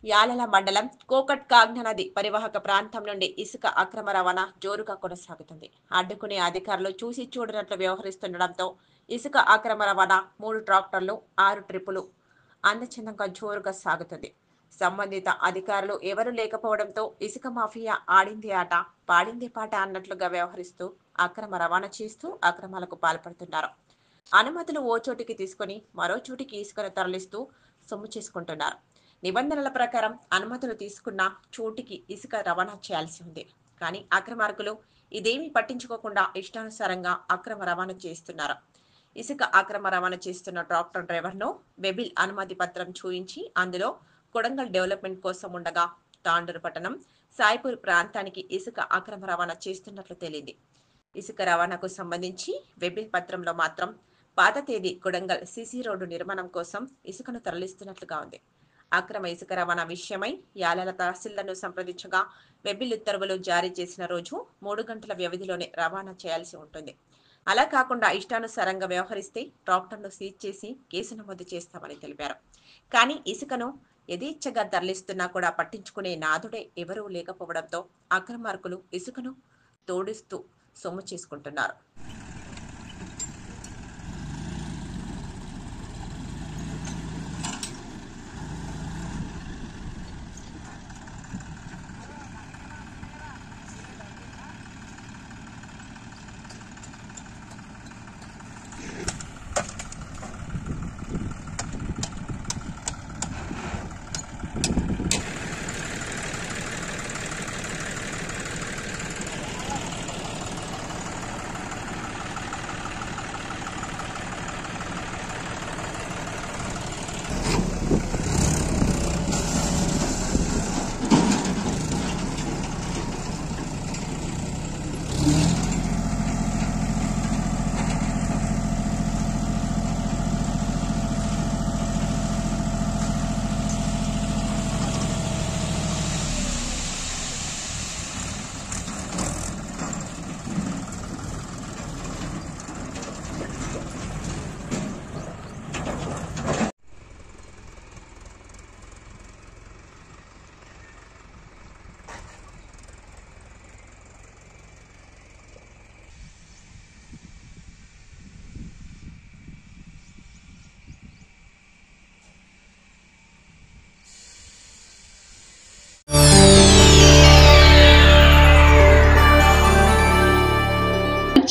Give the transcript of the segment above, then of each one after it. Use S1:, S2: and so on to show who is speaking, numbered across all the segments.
S1: యాలల మండలం కోకట్ కాగ్న నది పరివాహక ప్రాంతం నుండి ఇసుక అక్రమ రవాణా జోరుగా కొనసాగుతుంది. అడ్డుకునే అధికారులు చూసి చూడనట్లు వ్యవహరిస్తుండటంతో ఇసుక అక్రమ రవాణా 3 ట్రాక్టర్లు 6 ట్రిప్పులు అందచందంగా జోరుగా సాగుతుంది. సంబంధిత అధికారులు ఎవరూ లేకపోవడంతో ఇసుక మాఫియా ఆడింది ఆట పాడింది పాట అన్నట్లుగా వ్యవహరిస్తూ అక్రమ రవాణా చేస్తూ అక్రమాలకు పాల్పడుతున్నారు. అనుమతులు ఓ చోటికి తీసుకుని మరో చోటికి ఇసుకను తరలిస్తూ సొమ్ము చేసుకుంటున్నారు. నిబంధనల ప్రకారం అనుమతులు తీసుకున్న చోటికి ఇసుక రవాణా చేయాల్సి ఉంది. కానీ అక్రమార్కులు ఇదేమీ పట్టించుకోకుండా ఇష్టానుసారంగా అక్రమ రవాణా చేస్తున్నారు. ఇసుక అక్రమ రవాణా చేస్తున్న ట్రాక్టర్ డ్రైవర్ను వెబిల్ అనుమతి పత్రం చూయించి అందులో కొడంగల్ డెవలప్మెంట్ కోసం ఉండగా తాండూరు పట్టణం సాయిపూర్ ప్రాంతానికి ఇసుక అక్రమ రవాణా చేస్తున్నట్లు తేలింది. ఇసుక రవాణాకు సంబంధించి వెబిల్ పత్రంలో మాత్రం పాత తేదీ కొడంగల్ సిసి రోడ్డు నిర్మాణం కోసం ఇసుకను తరలిస్తున్నట్లుగా ఉంది. అక్రమ ఇసుక రవాణా విషయమై యాలల తహసీల్దార్ను సంప్రదించగా వెబిల్ ఉత్తర్వులు జారీ చేసిన రోజు 3 గంటల వ్యవధిలోనే రవాణా చేయాల్సి ఉంటుంది. అలా కాకుండా ఇష్టానుసారంగా వ్యవహరిస్తే ట్రాక్టర్ను సీజ్ చేసి కేసు నమోదు చేస్తామని తెలిపారు. కానీ ఇసుకను యథేచ్ఛగా తరలిస్తున్నా కూడా పట్టించుకునే నాథుడే ఎవరూ లేకపోవడంతో అక్రమార్కులు ఇసుకను తోడిస్తూ సొమ్ము చేసుకుంటున్నారు.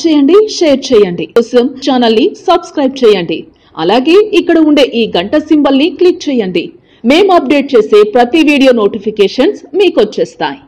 S2: చేయండి, షేర్ చేయండి. కోసం ఛానల్ ని సబ్స్క్రైబ్ చేయండి. అలాగే ఇక్కడ ఉండే ఈ గంట సింబల్ ని క్లిక్ చేయండి. మేము అప్డేట్ చేసే ప్రతి వీడియో నోటిఫికేషన్స్ మీకు వచ్చేస్తాయి.